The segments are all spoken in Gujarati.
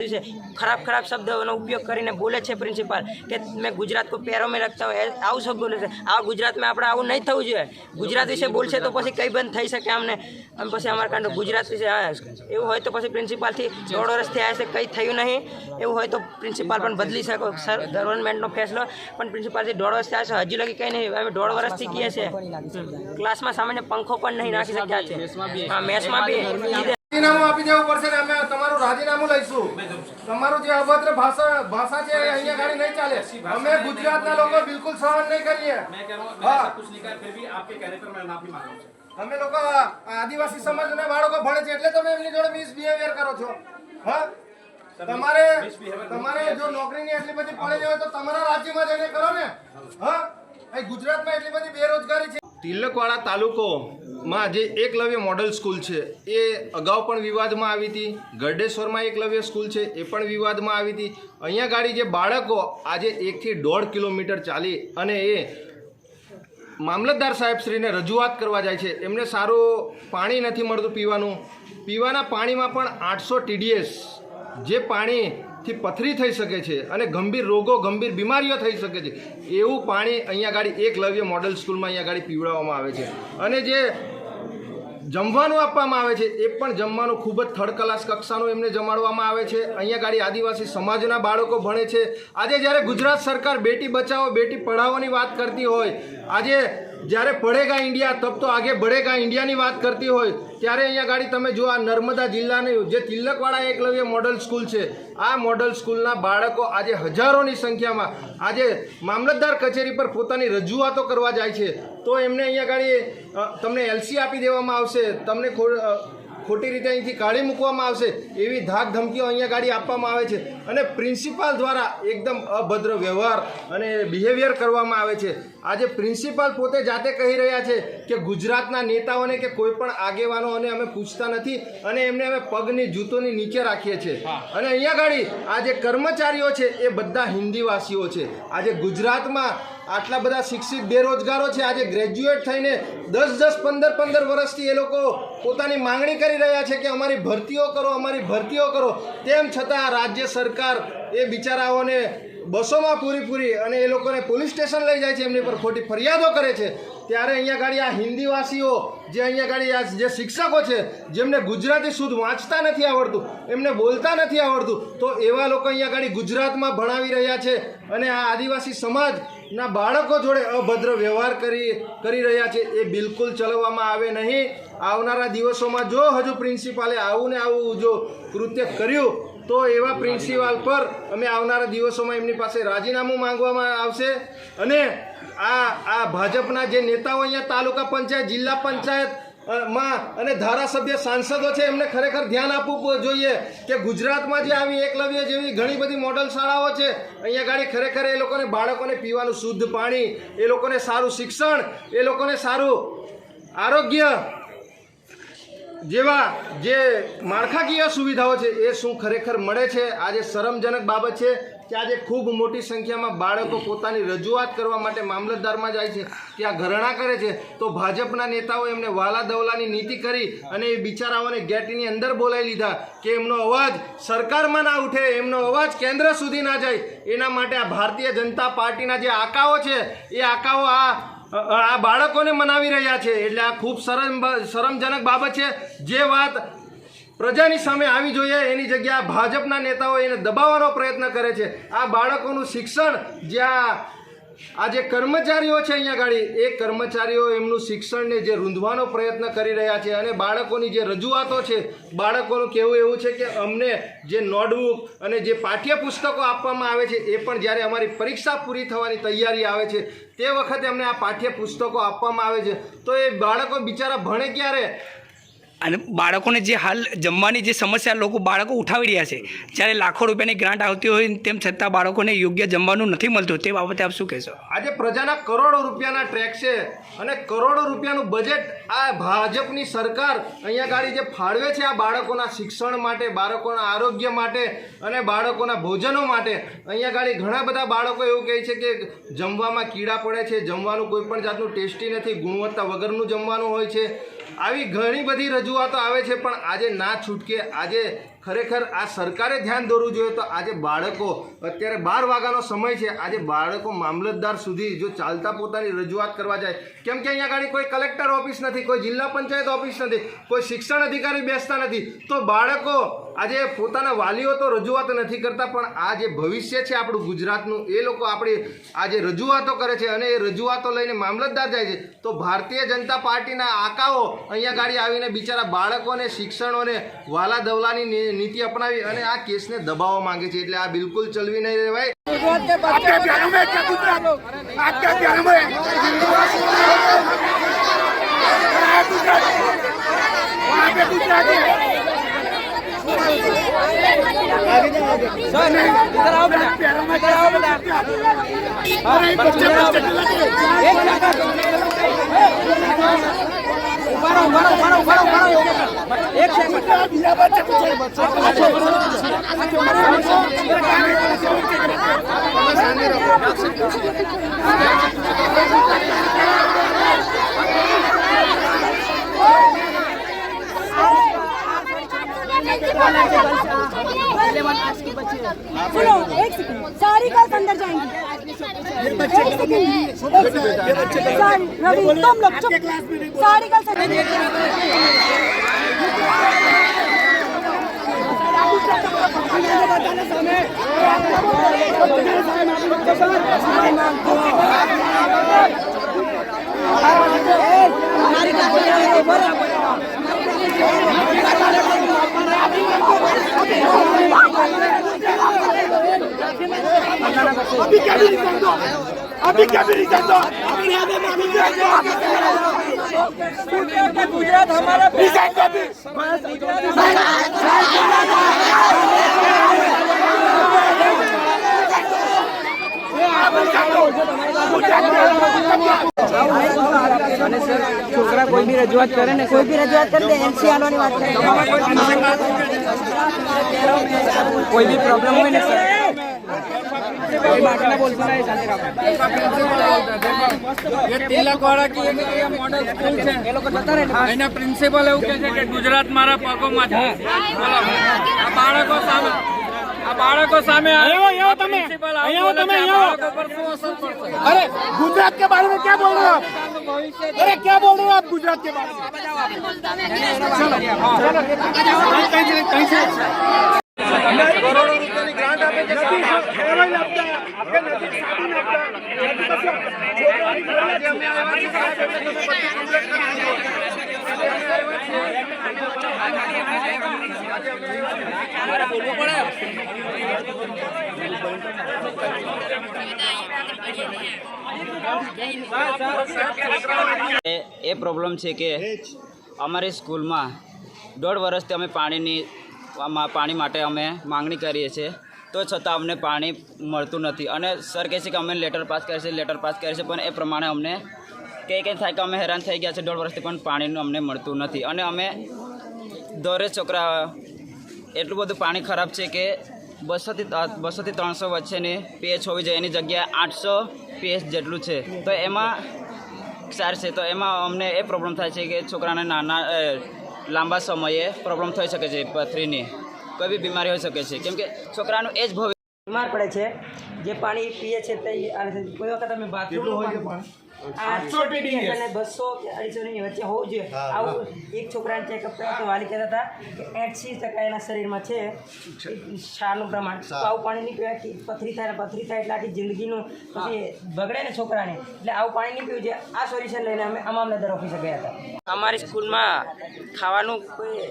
खराब खराब शब्दों उपयोग કરીને બોલે છે પ્રિન્સિપાલ કે मैं गुजरात को पैरों में रखता हूँ આવું શબ્દ બોલે છે। આ ગુજરાતમાં આપણે આવું નહીં થવું જોઈએ। ગુજરાત વિશે બોલશે તો પછી કંઈ બંધ થઈ શકે અમને પછી અમારા કાંડ ગુજરાત વિશે એવું હોય તો પછી પ્રિન્સિપાલથી 1.5 વર્ષથી આ છે કંઈ થયું નહીં એવું હોય તો પ્રિન્સિપાલ પણ બદલી શકો સર ગવર્મેન્ટનો ફેસલો પણ પ્રિન્સિપાલથી 1.5 વર્ષથી આ છે હજી લગી કંઈ નહીં અમે 1.5 વર્ષથી કહીએ છીએ ક્લાસમાં સામાન્ય પંખો પણ નહીં નાખી શક્યા છે। હા મેથ્સમાં બી રાજીનામું આપી દેવું પડશે ને અમે તમારું રાજીનામું લઈશું। તમારું જે અભદ્ર ભાષા છે અહીંયા ગાડી નહીં ચાલે। અમે ગુજરાતના લોકો બિલકુલ સહન નહીં કરીએ। मैं कह रहा हूं मैंने ऐसा कुछ नहीं कहा फिर भी आपके कहने पर मैं माफी मांग रहा हूं। અમે લોકો આદિવાસી સમાજના બાળકો ભણે છે એટલે તમે એમની જોડે મિસબિહેવિયર કરો છો। હા તમારે જો નોકરીની એટલી બધી પડેલી હોય તો તમારા રાજ્યમાં જઈને કરો ને। હા અહીં ગુજરાતમાં એટલી બધી બેરોજગારી છે। તિલકવાડા તાલુકોમાં જે એકલવ્ય મોડલ સ્કૂલ છે એ અગાઉ પણ વિવાદમાં આવી હતી। ગરડેશ્વરમાં એકલવ્ય સ્કૂલ છે એ પણ વિવાદમાં આવી હતી। અહીંયા ગાડી જે બાળકો આજે 1 થી 1.5 કિલોમીટર ચાલી અને એ મામલતદાર સાહેબશ્રીને રજૂઆત કરવા જાય છે। એમને સારું પાણી નથી મળતું પીવાના પાણીમાં પણ 800 TDS જે પાણીથી પથરી થઈ શકે છે અને ગંભીર રોગો ગંભીર બીમારીઓ થઈ શકે છે એવું પાણી અહીંયા ગાડી એકલવ્ય મોડલ સ્કૂલમાં અહીંયા ગાડી પીવડાવવામાં આવે છે। અને જે જમવાનું આપવામાં આવે છે એ પણ જમવાનું ખૂબ જ થર્ડ ક્લાસ કક્ષાનું એમને જમાડવામાં આવે છે। અહીંયા ગાડી આદિવાસી સમાજના બાળકો ભણે છે। આજે જ્યારે ગુજરાત સરકાર બેટી બચાવો બેટી પઢાઓની વાત કરતી હોય આજે જ્યારે પડેગા ઇન્ડિયા તબ તો આગે બઢેગા ઇન્ડિયાની વાત કરતી હોય ત્યારે અહીંયા ગાડી તમે જો આ નર્મદા જિલ્લાની જે તિલકવાડા એકલવ્ય મોડલ સ્કૂલ છે આ મોડલ સ્કૂલના બાળકો આજે હજારોની સંખ્યામાં આજે મામલતદાર કચેરી પર પોતાની રજૂઆતો કરવા જાય છે તો એમને અહીંયા ગાડી તમને LC આપી દેવામાં આવશે, તમને ખોટી રીતે અહીંથી કાઢી મૂકવામાં આવશે એવી ધાક ધમકીઓ અહીંયા ગાડી આપવામાં આવે છે। અને પ્રિન્સિપાલ દ્વારા એકદમ અભદ્ર વ્યવહાર અને બિહેવિયર કરવામાં આવે છે। આજે પ્રિન્સિપાલ પોતે જાતે કહી રહ્યા છે કે ગુજરાતના નેતાઓને કે કોઈ પણ આગેવાનોને અમે પૂછતા નથી અને એમને અમે પગની જૂતોની નીચે રાખીએ છીએ। અને અહીંયા ગાડી આ જે કર્મચારીઓ છે એ બધા હિન્દીવાસીઓ છે। આજે ગુજરાતમાં આટલા બધા શિક્ષિત બેરોજગારો છે આજે ગ્રેજ્યુએટ થઈને 10-15 વર્ષથી એ લોકો પોતાની માંગણી કરી રહ્યા છે કે અમારી ભરતીઓ કરો તેમ છતાં રાજ્ય સરકાર એ બિચારાઓને બસોમાં પૂરી અને એ લોકોને પોલીસ સ્ટેશન લઈ જાય છે, એમની પર ખોટી ફરિયાદો કરે છે। ત્યારે અહીંયા ગાડી આ હિન્દીવાસીઓ જે અહીંયા ગાડી આ જે શિક્ષકો છે જેમને ગુજરાતી શુદ્ધ વાંચતા નથી આવડતું એમને બોલતા નથી આવડતું તો એવા લોકો અહીંયા ગાડી ગુજરાતમાં ભણાવી રહ્યા છે અને આ આદિવાસી સમાજના બાળકો જોડે અભદ્ર વ્યવહાર કરી રહ્યા છે એ બિલકુલ ચલાવવામાં આવે નહીં। આવનારા દિવસોમાં જો હજુ પ્રિન્સિપાલે આવું જો કૃત્ય કર્યું તો એવા પ્રિન્સિપાલ પર અમે આવનારા દિવસોમાં એમની પાસે રાજીનામું માંગવામાં આવશે। અને આ ભાજપના જે નેતાઓ અહીંયા તાલુકા પંચાયત જિલ્લા પંચાયતમાં અને ધારાસભ્ય સાંસદો છે એમને ખરેખર ધ્યાન આપવું જોઈએ કે ગુજરાતમાં જે આવી એકલવ્ય જેવી ઘણી બધી મોડલ શાળાઓ છે અહીંયા ગાડી ખરેખર એ લોકોને બાળકોને પીવાનું શુદ્ધ પાણી, એ લોકોને સારું શિક્ષણ, એ લોકોને સારું આરોગ્ય જેવા જે માળખાકીય સુવિધાઓ છે એ શું ખરેખર મળે છે। આજે શરમજનક બાબત છે કે આજે ખૂબ મોટી સંખ્યામાં બાળકો પોતાની રજૂઆત કરવા માટે મામલતદારમાં જાય છે, ત્યાં ધરણા કરે છે તો ભાજપના નેતાઓ એમને વાલા દવલાની નીતિ કરી અને એ બિચારાઓને ગેટની અંદર બોલાવી લીધા કે એમનો અવાજ સરકારમાં ના ઉઠે, એમનો અવાજ કેન્દ્ર સુધી ના જાય એના માટે આ ભારતીય જનતા પાર્ટીના જે આકાઓ છે એ આકાઓ આ બાળકોને મનાવી રહ્યા છે। એટલે આ ખૂબ શરમજનક બાબત છે। જે વાત પ્રજાની સામે આવી જોઈએ એની જગ્યાએ ભાજપના નેતાઓ એને દબાવવાનો પ્રયત્ન કરે છે। આ બાળકોનું શિક્ષણ જ્યાં આ જે કર્મચારીઓ છે અહીંયા ગાડી એ કર્મચારીઓ એમનું શિક્ષણને જે રૂંધવાનો પ્રયત્ન કરી રહ્યા છે અને બાળકોની જે રજૂઆતો છે બાળકોનું કહેવું એવું છે કે અમને જે નોટબુક અને જે પાઠ્યપુસ્તકો આપવામાં આવે છે એ પણ જ્યારે અમારી પરીક્ષા પૂરી થવાની તૈયારી આવે છે તે વખતે અમને આ પાઠ્યપુસ્તકો આપવામાં આવે છે તો એ બાળકો બિચારા ભણે ક્યારે? અને બાળકોને જે હાલ જમવાની જે સમસ્યા બાળકો ઉઠાવી રહ્યા છે જ્યારે લાખો રૂપિયાની ગ્રાન્ટ આવતી હોય તેમ છતાં બાળકોને યોગ્ય જમવાનું નથી મળતું તે બાબતે આપ શું કહેશો? આજે પ્રજાના કરોડો રૂપિયાના ટ્રેક છે અને કરોડો રૂપિયાનું બજેટ આ ભાજપની સરકાર અહીંયા ગાડી જે ફાળવે છે આ બાળકોના શિક્ષણ માટે, બાળકોના આરોગ્ય માટે અને બાળકોના ભોજનો માટે। અહીંયા ગાડી ઘણા બધા બાળકો એવું કહે છે કે જમવામાં કીડા પડે છે, જમવાનું કોઈ પણ જાતનું ટેસ્ટી નથી, ગુણવત્તા વગરનું જમવાનું હોય છે। આવી ઘણી બધી રજૂઆતો આવે છે પણ આજે ના છૂટકે આજે ખરેખર આ સરકારે ધ્યાન દોરવું જોઈએ. તો આજે બાળકો અત્યારે 12 વાગ્યાનો સમય છે, આજે બાળકો મામલતદાર સુધી જો ચાલતા પોતાની રજૂઆત કરવા જાય, કેમ કે અહીંયા આગળ કોઈ કલેક્ટર ઓફિસ નથી, કોઈ જિલ્લા પંચાયત ઓફિસ નથી, કોઈ શિક્ષણ અધિકારી બેસતા નથી, તો બાળકો આજે પોતાના વાલીઓ તો રજૂઆત નથી કરતા, પણ આ જે ભવિષ્ય છે આપણું ગુજરાતનું, એ લોકો આપણી આજે રજૂઆતો કરે છે અને એ રજૂઆતો લઈને મામલતદાર જાય છે. તો ભારતીય જનતા પાર્ટીના આકાઓ અહીંયા ગાડી આવીને બિચારા બાળકોને શિક્ષણોને વાલા દવલાની નીતિ અપનાવી અને આ કેસને દબાવવા માંગે છે. એટલે આ બિલકુલ ચલવી નહીં રહેવાય. सुनो एक सेकंड, सारी गर्ल्स अंदर जाएंगी. एक सेकंड, रवि तुम लोग चुप. सारी गर्ल्स अभी क्या भी रिटर्न दो. गुजरात हमारा छोकरा कोई भी रजूआत करे ने, कोई भी रजूआत करते एमसी आने बात करे, कोई भी प्रॉब्लम हुई ना सर તિલકવાડા की मॉडल स्कूल છે એ લોકો જતા રહે. એના પ્રિન્સિપલ એવું કહે છે કે ગુજરાત મારા પગોમાં છે. આ બાળકો સામે અહીંયા તમે પર શું અસર પડશે? अरे गुजरात के बारे में क्या बोल रहे हो आप? अरे क्या बोल रहे हो आप गुजरात के बारे में? कहीं से કરોડો રૂપિયાની ગ્રાન્ટ આપે છે. એ પ્રોબ્લેમ છે કે અમારી સ્કૂલમાં 1.5 વર્ષથી અમે પાણી માટે અમે માંગણી કરીએ છીએ, તો છતાં અમને પાણી મળતું નથી. અને સર કહે છે કે અમે લેટર પાસ કરીએ છીએ, પણ એ પ્રમાણે અમને કંઈ થાય કે અમે હેરાન થઈ ગયા છે 1.5 વર્ષથી, પણ પાણીનું અમને મળતું નથી. અને અમે દોરે છોકરા એટલું બધું પાણી ખરાબ છે કે 200 થી 300 વચ્ચેની પીએચ હોવી જોઈએ, એની જગ્યાએ 800 પીએચ જેટલું છે. તો એમાં ક્ષાર છે, તો એમાં અમને એ પ્રોબ્લેમ થાય છે કે છોકરાને લાંબા સમયે પ્રોબ્લેમ થઈ શકે છે, પથરીની કોઈ બી બીમારી હોઈ શકે છે, કેમ કે છોકરાનું એ જ ભવિષ્ય બીમાર પડે છે. જે પાણી પીએ છે તે કોઈ વખત અમે બાથરૂમ 800 અને 200 કે 250 ની વચ્ચે હોવું જોઈએ. આવું એક છોકરાને ચેકઅપ કર્યા તો વાલી કહેતા હતા કે 80% એના શરીરમાં છે ક્ષારનું પ્રમાણ. તો આવું પાણી નહીં પીવાય કે પથરી થાય એટલે આખી જિંદગીનું પછી બગડે ને છોકરાને. એટલે આવું પાણી નહીં પીવું જોઈએ. આ સોલ્યુશન લઈને અમે મામલતદાર ઓફિસે ગયા હતા. અમારી સ્કૂલમાં ખાવાનું કોઈ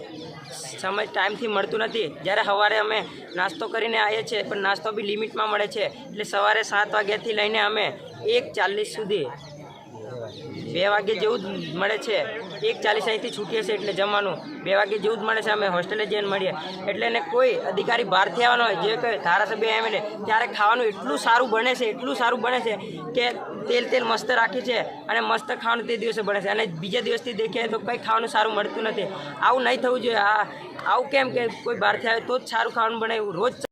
સમય ટાઈમથી મળતું નથી. જ્યારે સવારે અમે નાસ્તો કરીને આવીએ છીએ, પણ નાસ્તો બી લિમિટમાં મળે છે. એટલે સવારે 7 વાગ્યાથી લઈને અમે 1:40 સુધી 2 વાગે જેવું જ મળે છે. 1:40 અહીંથી છૂટીએ છીએ એટલે જમવાનું 2 વાગે જેવું જ મળે છે. અમે હોસ્ટેલે જઈને મળીએ એટલે એને કોઈ અધિકારી બહારથી આવવાનો હોય, જે કોઈ ધારાસભ્ય એમએલએ, ત્યારે ખાવાનું એટલું સારું બને છે કે તેલ મસ્ત રાખે છે અને મસ્ત ખાવાનું તે દિવસે બને છે. અને બીજા દિવસથી દેખીએ તો કંઈ ખાવાનું સારું મળતું નથી. આવું નહીં થવું જોઈએ. આવું કેમ કે કોઈ બહારથી આવે તો જ સારું ખાવાનું બને, એવું રોજ